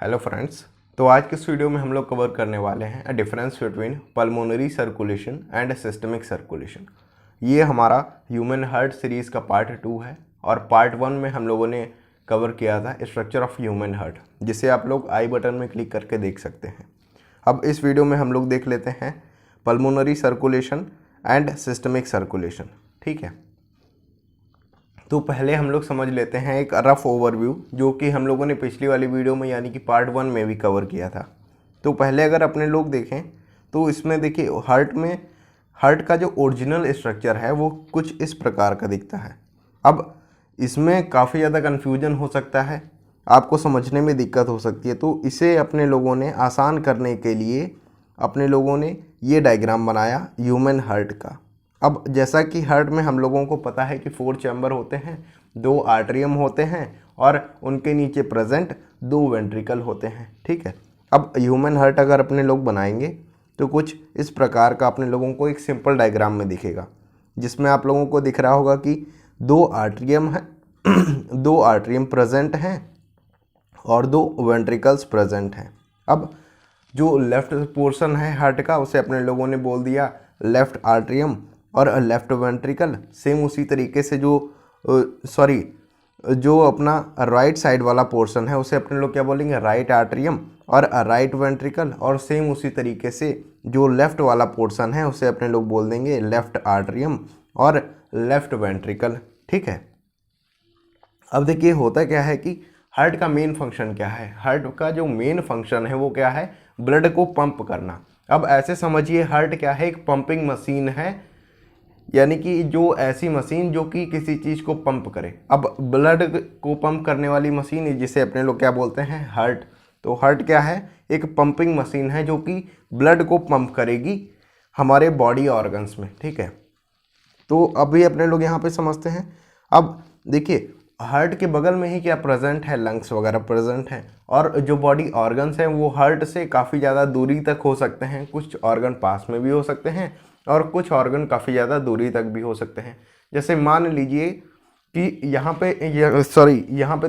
Hello friends. तो आज के इस वीडियो में हम लोग कवर करने वाले हैं a difference between pulmonary circulation and systemic circulation. ये हमारा ह्यूमन हार्ट सीरीज़ का पार्ट 2 है और पार्ट 1 में हम लोगों ने कवर किया था स्ट्रक्चर ऑफ ह्यूमन हार्ट, जिसे आप लोग आई बटन में क्लिक करके देख सकते हैं। अब इस वीडियो में हम लोग देख लेते हैं pulmonary circulation and systemic circulation. ठीक है, तो पहले हम लोग समझ लेते हैं एक रफ ओवरव्यू, जो कि हम लोगों ने पिछली वाली वीडियो में यानी कि पार्ट 1 में भी कवर किया था। तो पहले अगर अपने लोग देखें तो इसमें देखिए हार्ट का जो ओरिजिनल स्ट्रक्चर है वो कुछ इस प्रकार का दिखता है। अब इसमें काफ़ी ज़्यादा कन्फ्यूजन हो सकता है, आपको समझने में दिक्कत हो सकती है, तो इसे अपने लोगों ने आसान करने के लिए अपने लोगों ने ये डायग्राम बनाया ह्यूमन हार्ट का। अब जैसा कि हार्ट में हम लोगों को पता है कि 4 चैम्बर होते हैं, 2 आर्टरियम होते हैं और उनके नीचे प्रेजेंट 2 वेंट्रिकल होते हैं। ठीक है, अब ह्यूमन हार्ट अगर अपने लोग बनाएंगे तो कुछ इस प्रकार का अपने लोगों को एक सिंपल डायग्राम में दिखेगा, जिसमें आप लोगों को दिख रहा होगा कि 2 आर्टरियम है 2 आर्टरियम प्रेजेंट हैं और 2 वेंट्रिकल्स प्रेजेंट हैं। अब जो लेफ्ट पोर्शन है हार्ट का उसे अपने लोगों ने बोल दिया लेफ्ट आर्टरियम और लेफ्ट वेंट्रिकल। सेम उसी तरीके से जो अपना राइट साइड वाला पोर्शन है उसे अपने लोग क्या बोलेंगे, राइट आर्टरियम और राइट वेंट्रिकल। और सेम उसी तरीके से जो लेफ्ट वाला पोर्शन है उसे अपने लोग बोल देंगे लेफ्ट आर्टरियम और लेफ्ट वेंट्रिकल। ठीक है, अब देखिए होता क्या है कि हार्ट का मेन फंक्शन क्या है। हार्ट का जो मेन फंक्शन है वो क्या है, ब्लड को पंप करना। अब ऐसे समझिए हार्ट क्या है, एक पंपिंग मशीन है, यानी कि जो ऐसी मशीन जो कि किसी चीज़ को पंप करे। अब ब्लड को पंप करने वाली मशीन जिसे अपने लोग क्या बोलते हैं, हार्ट। तो हार्ट क्या है, एक पंपिंग मशीन है जो कि ब्लड को पंप करेगी हमारे बॉडी ऑर्गन्स में। ठीक है, तो अभी अपने लोग यहाँ पे समझते हैं। अब देखिए हार्ट के बगल में ही क्या प्रेजेंट है, लंग्स वगैरह प्रेजेंट हैं, और जो बॉडी ऑर्गन्स हैं वो हार्ट से काफ़ी ज़्यादा दूरी तक हो सकते हैं। कुछ ऑर्गन पास में भी हो सकते हैं और कुछ ऑर्गन काफ़ी ज़्यादा दूरी तक भी हो सकते हैं। जैसे मान लीजिए कि यहाँ पे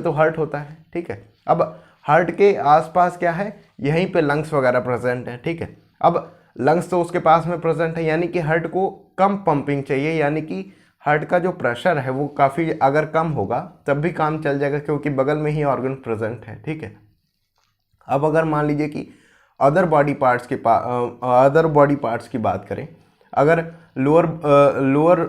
तो हार्ट होता है। ठीक है, अब हार्ट के आसपास क्या है, यहीं पे लंग्स वगैरह प्रेजेंट है। ठीक है, अब लंग्स तो उसके पास में प्रेजेंट है, यानी कि हार्ट को कम पंपिंग चाहिए, यानी कि हार्ट का जो प्रेशर है वो काफ़ी अगर कम होगा तब भी काम चल जाएगा, क्योंकि बगल में ही ऑर्गन प्रेजेंट है। ठीक है, अब अगर मान लीजिए कि अदर बॉडी पार्ट्स की बात करें, अगर लोअर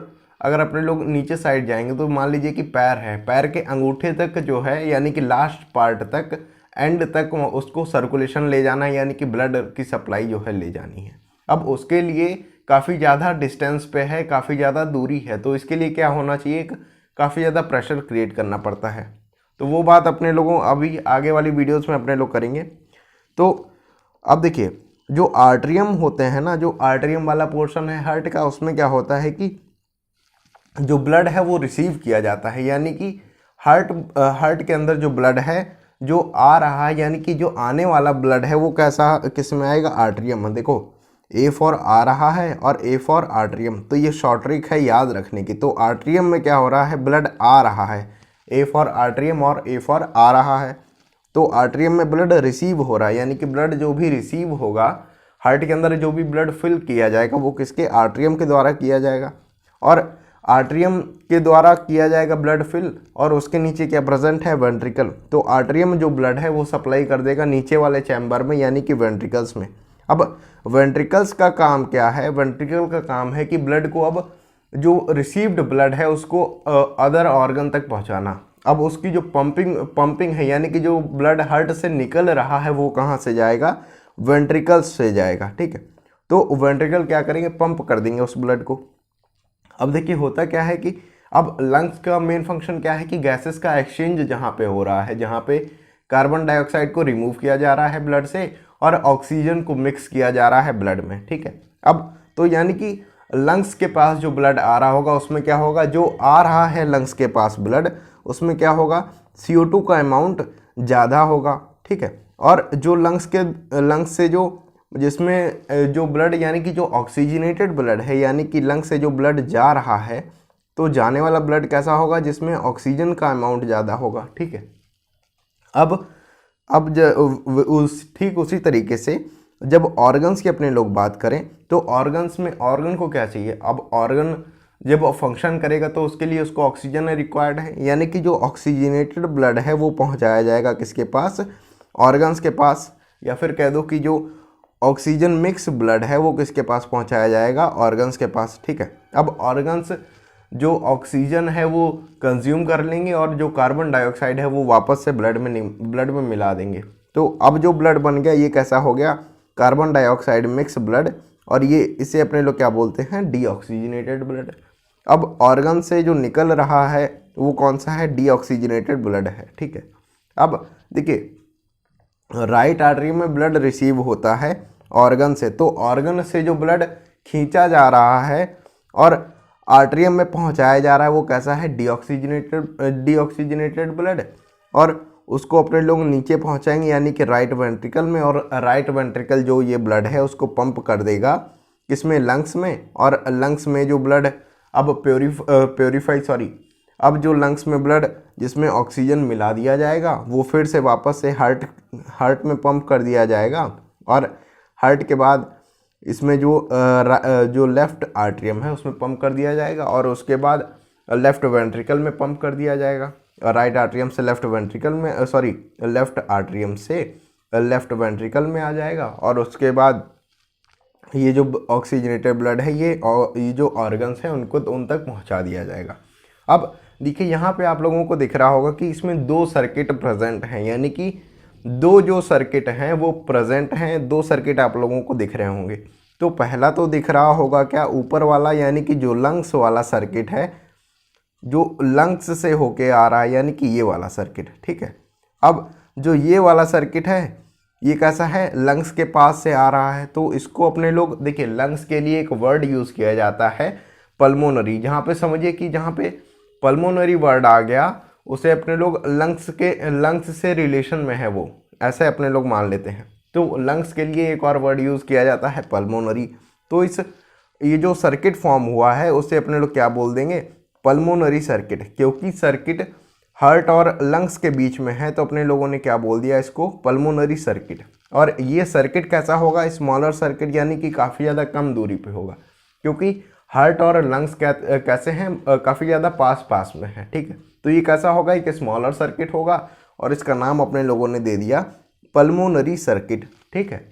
अगर अपने लोग नीचे साइड जाएंगे तो मान लीजिए कि पैर है, पैर के अंगूठे तक जो है यानी कि लास्ट पार्ट तक, एंड तक उसको सर्कुलेशन ले जाना है, यानी कि ब्लड की सप्लाई जो है ले जानी है। अब उसके लिए काफ़ी ज़्यादा डिस्टेंस पे है, काफ़ी ज़्यादा दूरी है, तो इसके लिए क्या होना चाहिए, काफ़ी ज़्यादा प्रेशर क्रिएट करना पड़ता है। तो वो बात अपने लोगों अभी आगे वाली वीडियोस में अपने लोग करेंगे। तो अब देखिए जो आर्टरियम होते हैं ना, जो आर्टरियम वाला पोर्शन है हार्ट का, उसमें क्या होता है कि जो ब्लड है वो रिसीव किया जाता है, यानी कि हार्ट के अंदर जो ब्लड है जो आ रहा है, यानी कि जो आने वाला ब्लड है वो कैसा किस में आएगा, आर्टरियम में। देखो ए फॉर आ रहा है और ए फॉर आर्टरियम, तो ये शॉर्ट ट्रिक है याद रखने की। तो आर्टरियम में क्या हो रहा है, ब्लड आ रहा है, ए फॉर आर्टरियम और ए फॉर आ रहा है। तो आर्टरियम में ब्लड रिसीव हो रहा है, यानी कि ब्लड जो भी रिसीव होगा हार्ट के अंदर, जो भी ब्लड फिल किया जाएगा वो किसके, आर्टरियम के द्वारा किया जाएगा। और आर्टरियम के द्वारा किया जाएगा ब्लड फिल, और उसके नीचे क्या प्रेजेंट है, वेंट्रिकल। तो आर्टरियम में जो ब्लड है वो सप्लाई कर देगा नीचे वाले चैम्बर में, यानी कि वेंट्रिकल्स में। अब वेंट्रिकल्स का काम क्या है, वेंट्रिकल का काम है कि ब्लड को, अब जो रिसीव्ड ब्लड है उसको अदर ऑर्गन तक पहुंचाना। अब उसकी जो पंपिंग है, यानी कि जो ब्लड हार्ट से निकल रहा है वो कहाँ से जाएगा, वेंट्रिकल्स से जाएगा। ठीक है, तो वेंट्रिकल क्या करेंगे, पंप कर देंगे उस ब्लड को। अब देखिए होता क्या है कि अब लंग्स का मेन फंक्शन क्या है कि गैसेस का एक्सचेंज जहाँ पे हो रहा है, जहाँ पे कार्बन डाइऑक्साइड को रिमूव किया जा रहा है ब्लड से और ऑक्सीजन को मिक्स किया जा रहा है ब्लड में। ठीक है, अब तो यानी कि लंग्स के पास जो ब्लड आ रहा होगा उसमें क्या होगा, जो आ रहा है लंग्स के पास ब्लड, उसमें क्या होगा, CO2 का अमाउंट ज़्यादा होगा। ठीक है, और जो लंग्स से जिसमें जो ब्लड यानी कि जो ऑक्सीजनेटेड ब्लड है, यानी कि लंग्स से जो ब्लड जा रहा है, तो जाने वाला ब्लड कैसा होगा, जिसमें ऑक्सीजन का अमाउंट ज़्यादा होगा। ठीक है, अब अब ठीक उसी तरीके से जब ऑर्गन्स की अपने लोग बात करें तो ऑर्गन्स में ऑर्गन को क्या चाहिए, अब ऑर्गन जब फंक्शन करेगा तो उसके लिए उसको ऑक्सीजन रिक्वायर्ड है, यानी कि जो ऑक्सीजनेटेड ब्लड है वो पहुंचाया जाएगा किसके पास, ऑर्गन्स के पास, या फिर कह दो कि जो ऑक्सीजन मिक्स ब्लड है वो किसके पास पहुंचाया जाएगा, ऑर्गन्स के पास। ठीक है, अब ऑर्गन्स जो ऑक्सीजन है वो कंज्यूम कर लेंगे और जो कार्बन डाइऑक्साइड है वो वापस से ब्लड में मिला देंगे। तो अब जो ब्लड बन गया ये कैसा हो गया, कार्बन डाइऑक्साइड मिक्स ब्लड, और ये इसे अपने लोग क्या बोलते हैं, डीऑक्सीजनेटेड ब्लड। अब ऑर्गन से जो निकल रहा है वो कौन सा है, डीऑक्सीजनेटेड ब्लड है। ठीक है, अब देखिए राइट आर्टरी में ब्लड रिसीव होता है ऑर्गन से, तो ऑर्गन से जो ब्लड खींचा जा रहा है और आर्टरियम में पहुंचाया जा रहा है वो कैसा है, डीऑक्सीजनेटेड ब्लड, और उसको अपने लोग नीचे पहुंचाएंगे यानी कि राइट वेंट्रिकल में, और राइट वेंट्रिकल जो ये ब्लड है उसको पंप कर देगा किसमें, लंग्स में, और लंग्स में जो ब्लड अब अब जो लंग्स में ब्लड जिसमें ऑक्सीजन मिला दिया जाएगा वो फिर से वापस से हार्ट में पंप कर दिया जाएगा, और हार्ट के बाद इसमें जो लेफ़्ट आर्टरियम है उसमें पंप कर दिया जाएगा, और उसके बाद लेफ़्ट वेंट्रिकल में पंप कर दिया जाएगा, राइट आर्टरियम से लेफ़्ट वेंट्रिकल में लेफ़्ट आर्टरियम से लेफ़्ट वेंट्रिकल में आ जाएगा, और उसके बाद ये जो ऑक्सीजनेटेड ब्लड है ये जो ऑर्गन्स हैं उनको उन तक पहुंचा दिया जाएगा। अब देखिए यहाँ पे आप लोगों को दिख रहा होगा कि इसमें दो सर्किट प्रेजेंट हैं, यानी कि दो जो सर्किट हैं वो प्रेजेंट हैं, दो सर्किट आप लोगों को दिख रहे होंगे। तो पहला तो दिख रहा होगा क्या, ऊपर वाला, यानी कि जो लंग्स वाला सर्किट है, जो लंग्स से होके आ रहा है, यानी कि ये वाला सर्किट। ठीक है, अब जो ये वाला सर्किट है ये कैसा है, लंग्स के पास से आ रहा है, तो इसको अपने लोग देखिए लंग्स के लिए एक वर्ड यूज़ किया जाता है पल्मोनरी। जहाँ पे समझिए कि जहाँ पे पल्मोनरी वर्ड आ गया उसे अपने लोग लंग्स से रिलेशन में है वो, ऐसे अपने लोग मान लेते हैं। तो लंग्स के लिए एक और वर्ड यूज़ किया जाता है पल्मोनरी। तो ये जो सर्किट फॉर्म हुआ है उसे अपने लोग क्या बोल देंगे, पल्मोनरी सर्किट, क्योंकि सर्किट हार्ट और लंग्स के बीच में है तो अपने लोगों ने क्या बोल दिया इसको, पल्मोनरी सर्किट। और ये सर्किट कैसा होगा, स्मॉलर सर्किट, यानी कि काफ़ी ज़्यादा कम दूरी पे होगा, क्योंकि हार्ट और लंग्स कैसे हैं, काफ़ी ज़्यादा पास में है। ठीक है, तो ये कैसा होगा, एक स्मॉलर सर्किट होगा और इसका नाम अपने लोगों ने दे दिया पल्मोनरी सर्किट। ठीक है,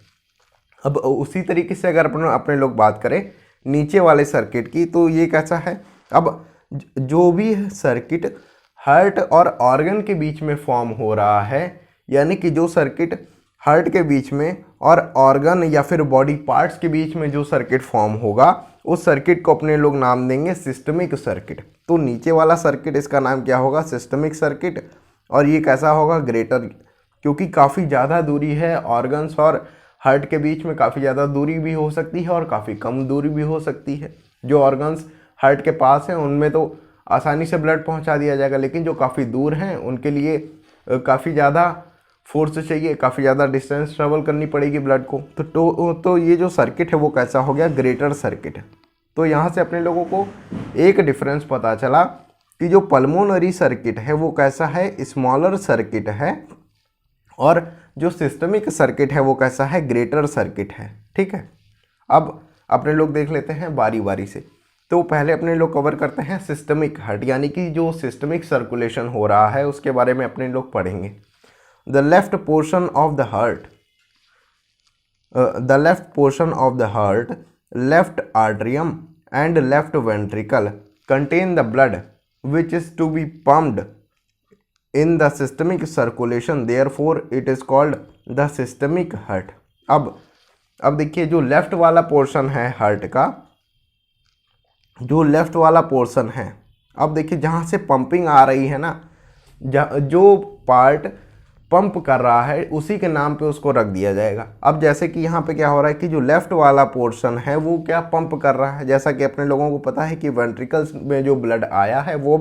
अब उसी तरीके से अगर अपने लोग बात करें नीचे वाले सर्किट की, तो ये कैसा है, अब जो भी सर्किट हार्ट और ऑर्गन के बीच में फॉर्म हो रहा है, यानी कि जो सर्किट हार्ट के बीच में और ऑर्गन या फिर बॉडी पार्ट्स के बीच में जो सर्किट फॉर्म होगा उस सर्किट को अपने लोग नाम देंगे सिस्टमिक सर्किट। तो नीचे वाला सर्किट इसका नाम क्या होगा, सिस्टमिक सर्किट, और ये कैसा होगा, ग्रेटर, क्योंकि काफ़ी ज़्यादा दूरी है ऑर्गन्स और हार्ट के बीच में, काफ़ी ज़्यादा दूरी भी हो सकती है और काफ़ी कम दूरी भी हो सकती है। जो ऑर्गन्स हार्ट के पास हैं उनमें तो आसानी से ब्लड पहुंचा दिया जाएगा, लेकिन जो काफ़ी दूर हैं उनके लिए काफ़ी ज़्यादा फोर्स चाहिए, काफ़ी ज़्यादा डिस्टेंस ट्रेवल करनी पड़ेगी ब्लड को। तो ये जो सर्किट है वो कैसा हो गया, ग्रेटर सर्किट। तो यहाँ से अपने लोगों को एक डिफरेंस पता चला कि जो पल्मोनरी सर्किट है वो कैसा है, स्मॉलर सर्किट है, और जो सिस्टमिक सर्किट है वो कैसा है, ग्रेटर सर्किट है। ठीक है, अब अपने लोग देख लेते हैं बारी बारी से। तो पहले अपने लोग कवर करते हैं सिस्टमिक हार्ट, यानी कि जो सिस्टमिक सर्कुलेशन हो रहा है उसके बारे में अपने लोग पढ़ेंगे। The left portion of the heart, left atrium and left ventricle contain the blood which is to be pumped in the systemic circulation, therefore it is called the systemic heart. अब देखिए जो लेफ्ट वाला portion है heart का, जो left वाला portion है, अब देखिए जहाँ से पंपिंग आ रही है ना, जो पार्ट पंप कर रहा है उसी के नाम पे उसको रख दिया जाएगा। अब जैसे कि यहाँ पे क्या हो रहा है कि जो लेफ्ट वाला पोर्शन है वो क्या पंप कर रहा है, जैसा कि अपने लोगों को पता है कि वेंट्रिकल्स में जो ब्लड आया है वो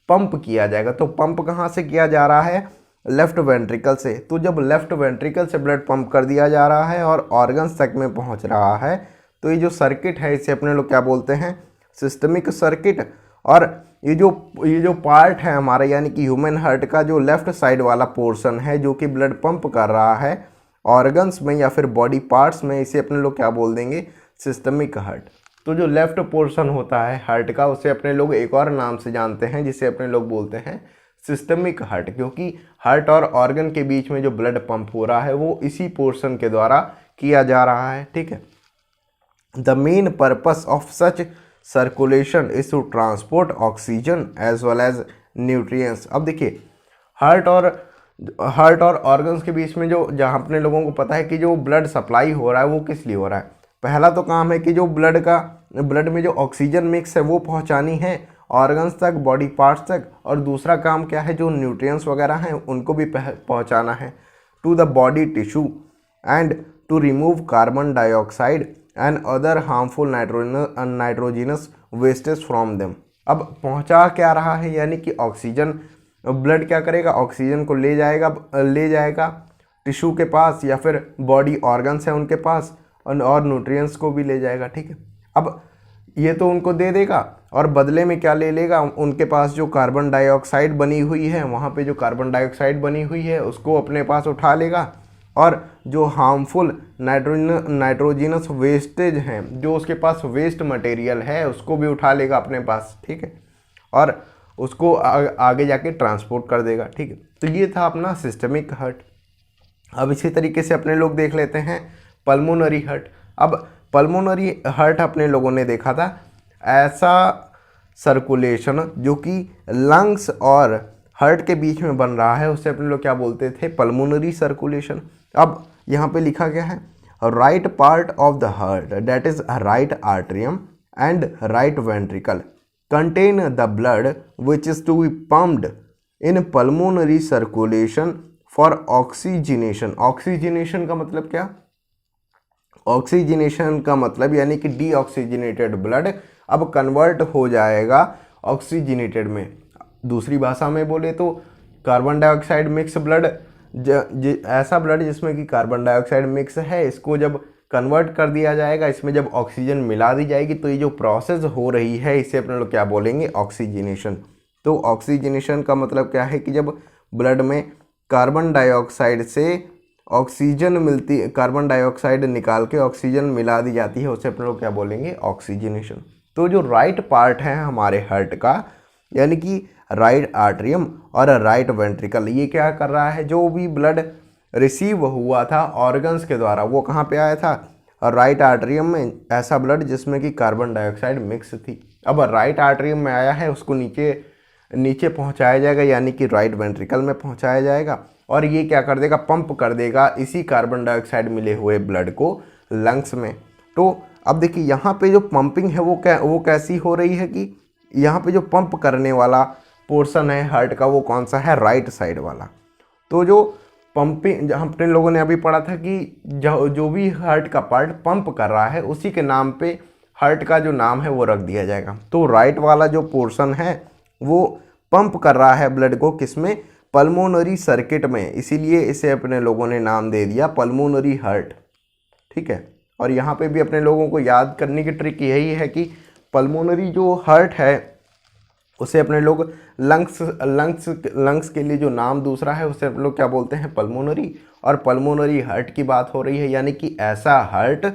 पंप किया जाएगा। तो पंप कहाँ से किया जा रहा है, लेफ्ट वेंट्रिकल से। तो जब लेफ्ट वेंट्रिकल से ब्लड पंप कर दिया जा रहा है और ऑर्गन्स तक में पहुँच रहा है, तो ये जो सर्किट है इसे अपने लोग क्या बोलते हैं, सिस्टमिक सर्किट। और ये जो पार्ट है हमारा यानी कि ह्यूमन हार्ट का जो लेफ्ट साइड वाला पोर्शन है जो कि ब्लड पंप कर रहा है ऑर्गन्स में या फिर बॉडी पार्ट्स में, इसे अपने लोग क्या बोल देंगे, सिस्टमिक हार्ट। तो जो लेफ्ट पोर्शन होता है हार्ट का उसे अपने लोग एक और नाम से जानते हैं जिसे अपने लोग बोलते हैं सिस्टमिक हार्ट, क्योंकि हार्ट और ऑर्गन के बीच में जो ब्लड पंप हो रहा है वो इसी पोर्शन के द्वारा किया जा रहा है। ठीक है। The main purpose of such circulation is to transport oxygen as well as nutrients. अब देखिए हार्ट और ऑर्गन्स के बीच में जो जहाँ अपने लोगों को पता है कि जो ब्लड सप्लाई हो रहा है वो किस लिए हो रहा है। पहला तो काम है कि जो ब्लड में जो ऑक्सीजन मिक्स है वो पहुँचानी है ऑर्गन्स तक, बॉडी पार्ट्स तक, और दूसरा काम क्या है, जो न्यूट्रिएंट्स वगैरह हैं उनको भी पहुँचाना है to the body tissue and to remove carbon dioxide and other harmful nitrogenous wastage from them. अब पहुंचा क्या रहा है, यानी कि ऑक्सीजन, ब्लड क्या करेगा, ऑक्सीजन को ले जाएगा टिश्यू के पास या फिर बॉडी ऑर्गन्स है उनके पास, और न्यूट्रिएंट्स को भी ले जाएगा। ठीक है। अब ये तो उनको दे देगा और बदले में क्या ले लेगा, उनके पास जो कार्बन डाइऑक्साइड बनी हुई है, वहाँ पे जो कार्बन डाइऑक्साइड बनी हुई है उसको अपने पास उठा लेगा, और जो हार्मफुल नाइट्रोजिनस वेस्टेज हैं, जो उसके पास वेस्ट मटेरियल है उसको भी उठा लेगा अपने पास। ठीक है। और उसको आगे जाके ट्रांसपोर्ट कर देगा। ठीक है। तो ये था अपना सिस्टमिक हार्ट। अब इसी तरीके से अपने लोग देख लेते हैं पल्मोनरी हार्ट। अब पल्मोनरी हार्ट अपने लोगों ने देखा था ऐसा सर्कुलेशन जो कि लंग्स और हार्ट के बीच में बन रहा है, उसे अपने लोग क्या बोलते थे, पल्मोनरी सर्कुलेशन। अब यहाँ पे लिखा गया है right part of the heart that is right atrium and right ventricle contain the blood which is to be pumped in pulmonary circulation for oxygenation. Oxygenation का मतलब क्या, ऑक्सीजनेशन का मतलब यानी कि डीऑक्सीजनेटेड ब्लड अब कन्वर्ट हो जाएगा ऑक्सीजनेटेड में। दूसरी भाषा में बोले तो कार्बन डाइऑक्साइड मिक्स ब्लड, ऐसा ब्लड जिसमें कि कार्बन डाइऑक्साइड मिक्स है, इसको जब कन्वर्ट कर दिया जाएगा, इसमें जब ऑक्सीजन मिला दी जाएगी, तो ये जो प्रोसेस हो रही है इसे अपने लोग क्या बोलेंगे, ऑक्सीजनेशन। तो ऑक्सीजनेशन का मतलब क्या है कि जब ब्लड में कार्बन डाइऑक्साइड से ऑक्सीजन मिलती, कार्बन डाइऑक्साइड निकाल के ऑक्सीजन मिला दी जाती है, उसे अपने लोग क्या बोलेंगे, ऑक्सीजनेशन। तो जो राइट पार्ट है हमारे हार्ट का यानी कि राइट आर्टरियम और राइट वेंट्रिकल, ये क्या कर रहा है, जो भी ब्लड रिसीव हुआ था ऑर्गन्स के द्वारा वो कहाँ पे आया था, राइट आर्टरियम में, ऐसा ब्लड जिसमें कि कार्बन डाइऑक्साइड मिक्स थी। अब राइट आर्टरियम में आया है, उसको नीचे पहुँचाया जाएगा यानी कि राइट वेंट्रिकल में पहुँचाया जाएगा, और ये क्या कर देगा, पंप कर देगा इसी कार्बन डाइऑक्साइड मिले हुए ब्लड को लंग्स में। तो अब देखिए यहाँ पे जो पंपिंग है वो कैसी हो रही है कि यहाँ पे जो पंप करने वाला पोर्शन है हार्ट का वो कौन सा है, राइट साइड वाला। तो जो पंपिंग अपने लोगों ने अभी पढ़ा था कि जो भी हार्ट का पार्ट पंप कर रहा है उसी के नाम पे हार्ट का जो नाम है वो रख दिया जाएगा। तो राइट वाला जो पोर्शन है वो पंप कर रहा है ब्लड को किसमें, पल्मोनरी सर्किट में, इसीलिए इसे अपने लोगों ने नाम दे दिया पल्मोनरी हार्ट। ठीक है। और यहाँ पे भी अपने लोगों को याद करने की ट्रिक यही है कि पल्मोनरी जो हार्ट है उसे अपने लोग लंग्स के लिए जो नाम दूसरा है उसे अपने लोग क्या बोलते हैं, पल्मोनरी। और पल्मोनरी हार्ट की बात हो रही है यानी कि ऐसा हार्ट,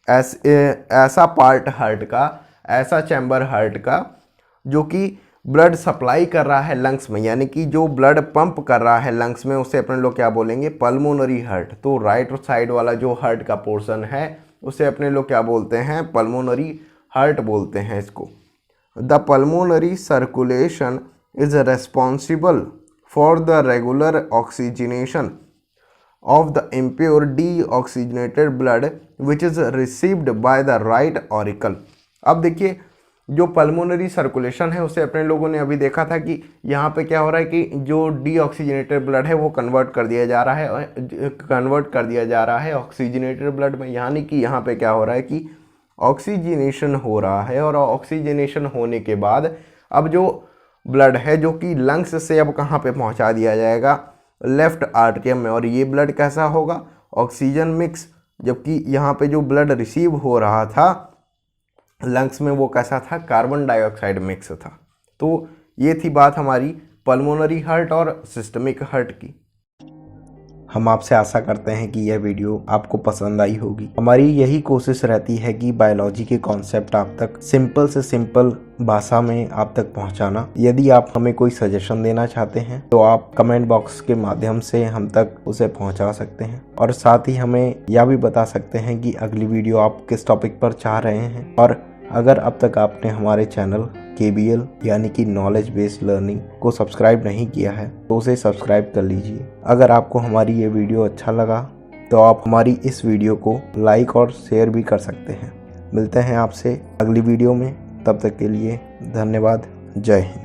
ऐसा पार्ट हार्ट का, ऐसा चैम्बर हार्ट का जो कि ब्लड सप्लाई कर रहा है लंग्स में, यानी कि जो ब्लड पंप कर रहा है लंग्स में, उसे अपने लोग क्या बोलेंगे, पल्मोनरी हार्ट। तो राइट साइड वाला जो हार्ट का पोर्शन है उसे अपने लोग क्या बोलते हैं, पल्मोनरी हार्ट बोलते हैं इसको। The pulmonary circulation is responsible for the regular oxygenation of the impure deoxygenated blood which is received by the right auricle। अब देखिए जो पल्मोनरी सर्कुलेशन है उसे अपने लोगों ने अभी देखा था कि यहाँ पे क्या हो रहा है कि जो डीऑक्सीजनेटेड ब्लड है वो कन्वर्ट कर दिया जा रहा है ऑक्सीजनेटेड ब्लड में, यानी कि यहाँ पे क्या हो रहा है कि ऑक्सीजनेशन हो रहा है। और ऑक्सीजनेशन होने के बाद अब जो ब्लड है जो कि लंग्स से अब कहाँ पे पहुँचा दिया जाएगा, लेफ्ट आर्टरियम में। और ये ब्लड कैसा होगा, ऑक्सीजन मिक्स, जबकि यहाँ पे जो ब्लड रिसीव हो रहा था लंग्स में वो कैसा था, कार्बन डाइऑक्साइड मिक्स था। तो ये थी बात हमारी पल्मोनरी हार्ट और सिस्टमिक हार्ट की। हम आपसे आशा करते हैं कि यह वीडियो आपको पसंद आई होगी। हमारी यही कोशिश रहती है कि बायोलॉजी के कॉन्सेप्ट आप तक सिंपल से सिंपल भाषा में आप तक पहुंचाना। यदि आप हमें कोई सजेशन देना चाहते हैं तो आप कमेंट बॉक्स के माध्यम से हम तक उसे पहुंचा सकते हैं, और साथ ही हमें यह भी बता सकते हैं कि अगली वीडियो आप किस टॉपिक पर चाह रहे हैं। और अगर अब तक आपने हमारे चैनल KBL यानी कि नॉलेज बेस्ड लर्निंग को सब्सक्राइब नहीं किया है तो उसे सब्सक्राइब कर लीजिए। अगर आपको हमारी ये वीडियो अच्छा लगा तो आप हमारी इस वीडियो को लाइक और शेयर भी कर सकते हैं। मिलते हैं आपसे अगली वीडियो में, तब तक के लिए धन्यवाद। जय हिंद।